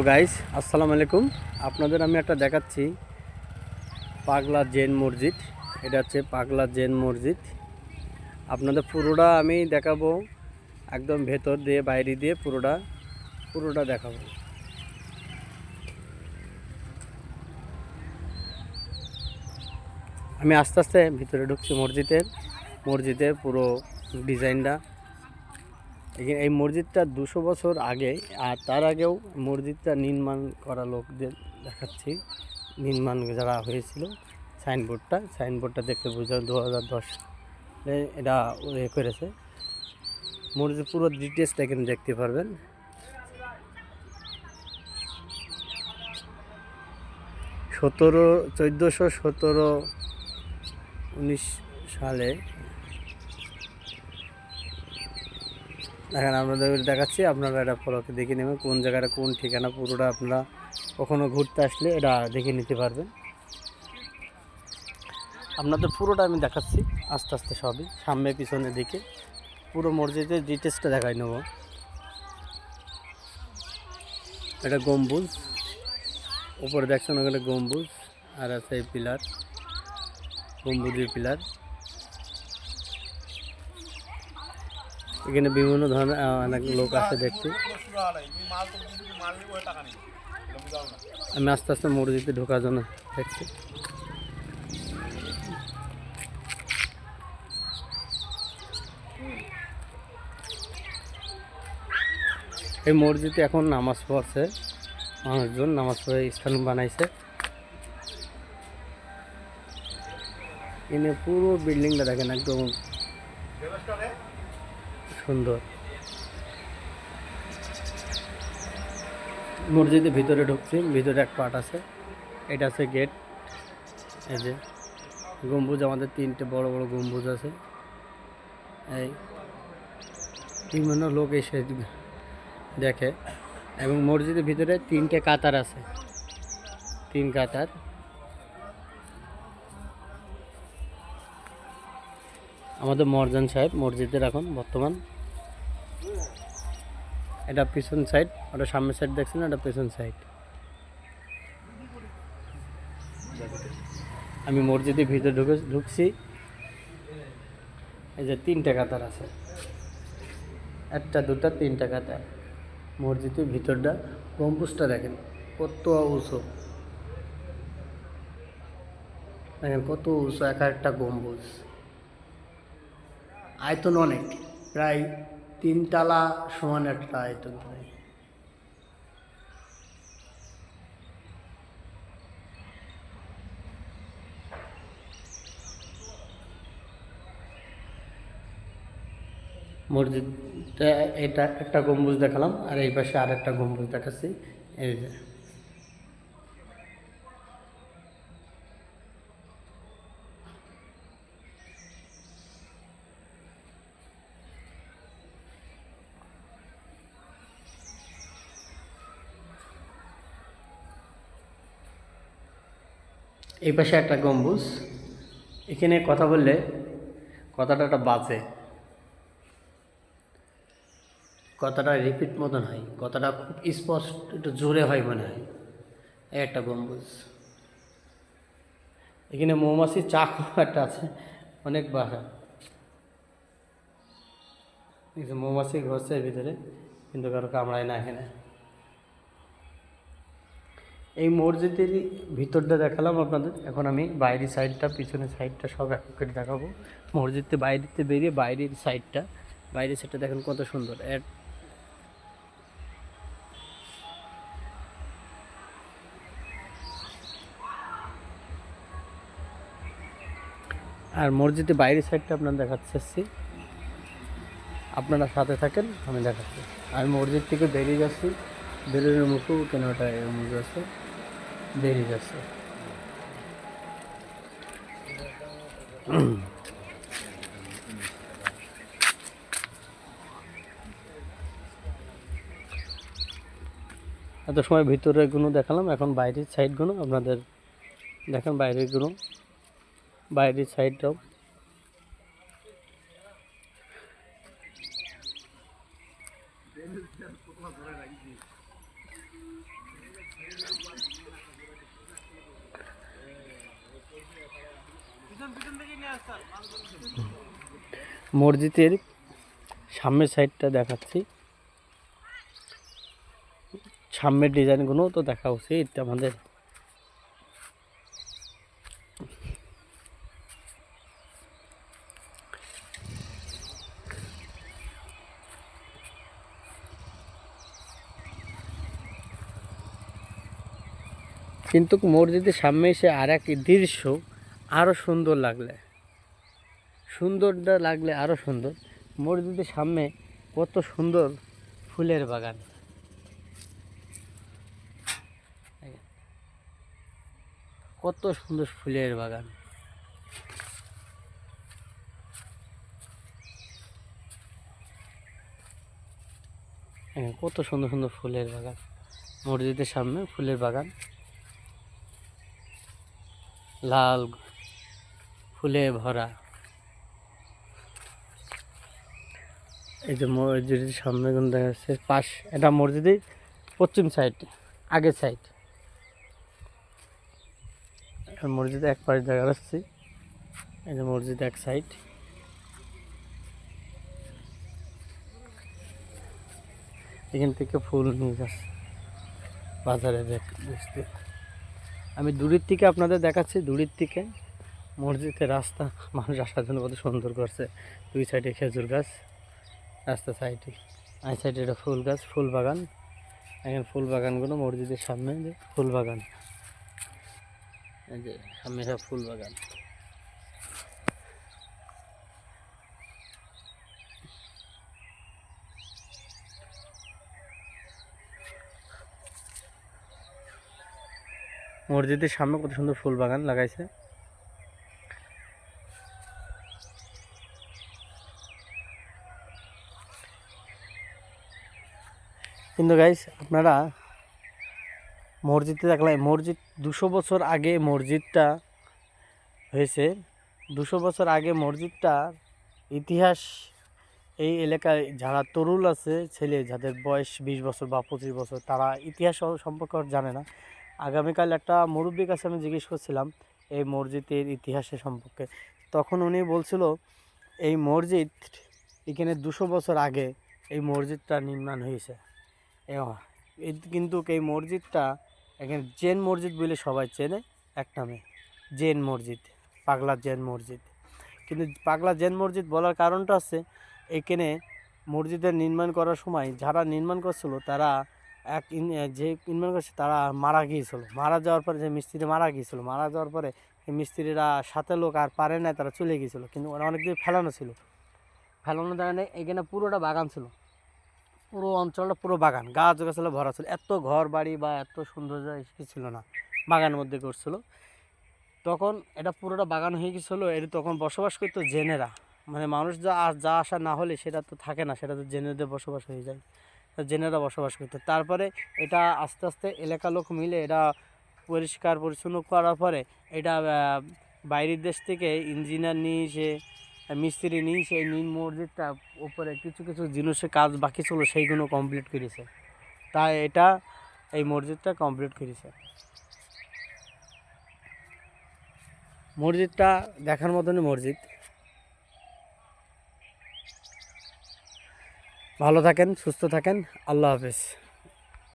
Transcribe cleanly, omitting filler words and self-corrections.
Guys, আসসালামু আলাইকুম। আপনাদের আমি একটা দেখাচ্ছি পাগলা জেন মসজিদ। এটা হচ্ছে পাগলা জেন মসজিদ। আপনাদের পুরোটা আমি দেখাবো, একদম ভেতর দিয়ে বাইরে দিয়ে পুরোটা দেখাবো। আমি আস্তে আস্তে ভিতরে ঢুকছি মসজিদের পুরো ডিজাইনটা। এই মসজিদটা 200 বছর আগে, আর তার আগেও মসজিদটা নির্মাণ করা লোকদের দেখাচ্ছি। নির্মাণ যারা হয়েছিল, সাইনবোর্ডটা দেখতে বুঝলাম 2010 এটা করেছে। মসজিদ পুরো ডিটেলসটা এখানে দেখতে পারবেন। সতেরো 19 সালে দেখেন, আপনাদের দেখাচ্ছি, আপনারা এটা ফলোকে দেখে নেবেন কোন জায়গাটা কোন ঠিকানা। পুরোটা আপনারা কখনো ঘুরতে আসলে এটা দেখে নিতে পারবেন। আপনাদের পুরোটা আমি দেখাচ্ছি আস্তে আস্তে, সবই সামনে পিছনের দিকে পুরো মসজিদের ডিটেলসটা দেখাই নেব। এটা গম্বুজ, উপরে দেখছেন ওখানে গম্বুজ, আর আছে এই পিলার, গম্বুজের পিলার। এখানে বিভিন্ন ধরনের অনেক লোক আছে দেখতে। আমি আস্তে আস্তে মসজিদে ঢোকার জন্য দেখছি। এই মসজিদে এখন নামাজ পড়ছে মানুষজন, নামাজ পড়ে স্থান বানাইছে। এনে পুরো বিল্ডিংটা দেখেন, একদম সুন্দর। মসজিদের ভিতরে ঢুকছি, ভিতরে এক পার্ট আছে, এটা আছে গেট। এই যে গম্বুজ, আমাদের 3টে বড় বড় গম্বুজ আছে। এই বিভিন্ন লোক এসে দেখে। এবং মসজিদের ভিতরে 3টে কাতার আছে, 3 কাতার। আমাদের মরজান সাহেব মসজিদের এখন বর্তমান। এটা পিছন সাইড, ওটা সামনের সাইড দেখছেন, এটা পিছন সাইড। আমি মসজিদের ভিতরে ঢুকছি। এই যে 3টে কাতার আছে, 1টা 2টা 3টা কাতার। মসজিদের ভিতরটা, গম্বুজটা দেখেন কত উঁচু, দেখেন কত উঁচু এক একটা গম্বুজ। আয়তন অনেক, প্রায় 3 তলা সমান একটা আয়তন। মসজিদটা এটা একটা গম্বুজ দেখালাম, আর এই পাশে আর একটা গম্বুজ দেখাচ্ছি। এই যে এই পাশে একটা গম্বুজ। এখানে কথা বললে কথাটা একটা বাজে, কথাটা রিপিট মতন হয়, কথাটা খুব স্পষ্ট, একটু জোরে হয় মনে হয়। এই একটা গম্বুজ। এখানে মৌমাছির চাকও একটা আছে, অনেক বাসা। মৌমাছি ঘরছে এর ভিতরে, কিন্তু কারো কামড়ায় না এখানে। এই মসজিদের ভিতরটা দেখালাম আপনাদের। এখন আমি বাইরের সাইডটা, পিছনের সাইডটা সব এক করে দেখাবো। মসজিদে বাইরেতে বেরিয়ে বাইরের সাইডটা দেখেন কত সুন্দর। আর মসজিদে বাইরের সাইডটা আপনার দেখাচ্ছি, আপনারা সাথে থাকেন, আমি দেখাচ্ছি। আমি মসজিদ থেকে বেরিয়ে যাচ্ছি, বেরোনোর মুখেও কেন ওটা মসজিদ আছে, বেরিয়ে যাচ্ছে। এত সময় ভিতরের গুলো দেখালাম, এখন বাইরের সাইডগুলো আপনাদের দেখেন। বাইরের সাইডটাও মসজিদের সামনের সাইডটা দেখাচ্ছি, সামনের ডিজাইনগুলো তো দেখা উচিত আমাদের। কিন্তু মসজিদের সামনে এসে আর এক দৃশ্য আরও সুন্দর লাগলে আরও সুন্দর। মসজিদের সামনে কত সুন্দর ফুলের বাগান, কত সুন্দর ফুলের বাগান। কত সুন্দর সুন্দর ফুলের বাগান, মসজিদের সামনে ফুলের বাগান, লাল ফুলে ভরা। এই যে মসজিদের সামনে দেখা যাচ্ছে এটা মসজিদের পশ্চিম সাইড, আগের সাইড। মসজিদে এক পাশে দেখা যাচ্ছে, এই যে মসজিদ এক সাইড। এখান থেকে ফুল নিয়ে যাচ্ছে বাজারে বেচতে। আমি দূরের থেকে আপনাদের দেখাচ্ছি, দূরের থেকে মসজিদের রাস্তা, মানুষ আসার জন্য কত সুন্দর করছে। দুই সাইডে খেজুর গাছ, রাস্তা সাইডে আই সাইডে এটা ফুল গাছ, ফুল বাগান। এখানে ফুল বাগানগুলো মসজিদের সামনে যে ফুল বাগান, এই যে সামনে সব ফুল বাগান। মসজিদের সামনে কত সুন্দর ফুল বাগান লাগাইছে। কিন্তু গাইস আপনারা মসজিদে দেখলাম, মসজিদ 200 বছর আগে মসজিদটা হয়েছে। 200 বছর আগে মসজিদটার ইতিহাস এই এলাকায় যারা তরুণ আছে, ছেলে যাদের বয়স 20 বছর বা 25 বছর, তারা ইতিহাস সম্পর্কে জানে না। আগামীকাল একটা মুরব্বীর কাছে আমি জিজ্ঞেস করছিলাম এই মসজিদের ইতিহাসের সম্পর্কে, তখন উনি বলছিল এই মসজিদ এখানে 200 বছর আগে এই মসজিদটা নির্মাণ হয়েছে। কিন্তু এই মসজিদটা এখানে জেন মসজিদ বলে সবাই চেনে, এক নামে জেন মসজিদ, পাগলা জেন মসজিদ। কিন্তু পাগলা জেন মসজিদ বলার কারণটা আছে, এখানে মসজিদের নির্মাণ করার সময় যারা নির্মাণ করছিল তারা যে নির্মাণ করছে তারা মারা গিয়েছিল। মারা যাওয়ার পরে যে মিস্ত্রি মারা গিয়েছিল, মারা যাওয়ার পরে এই মিস্ত্রিরা সাথে লোক আর পারে না, তারা চলে গিয়েছিলো। কিন্তু ওরা অনেকদিন ফেলানো ছিল, ফেলানো জায়গায় এখানে পুরোটা বাগান ছিল, পুরো অঞ্চলটা পুরো বাগান, গাছ গাছালে ভরা ছিল। এত ঘর বাড়ি বা এত সৌন্দর্য ছিল না, বাগানের মধ্যে করছিল। তখন এটা পুরোটা বাগান হয়ে গেছিলো। এর তখন বসবাস করতো জেনেরা, মানে মানুষ যা আসা না হলে সেটা তো থাকে না, সেটা তো জেনেদের বসবাস হয়ে যায়, জেনেরা বসবাস করতো। তারপরে এটা আস্তে আস্তে এলাকার লোক মিলে এটা পরিষ্কার পরিচ্ছন্ন করার পরে এটা বাইরের দেশ থেকে ইঞ্জিনিয়ার নিয়ে এসে, মিস্ত্রি নিয়ে এসে এই নীল মসজিদটা উপরে কিছু কিছু জিনিসের কাজ বাকি ছিল সেইগুলো কমপ্লিট করেছে। তাই এটা এই মসজিদটা কমপ্লিট করেছে। মসজিদটা দেখার মতনই মসজিদ। ভালো থাকেন, সুস্থ থাকেন, আল্লাহ হাফেজ।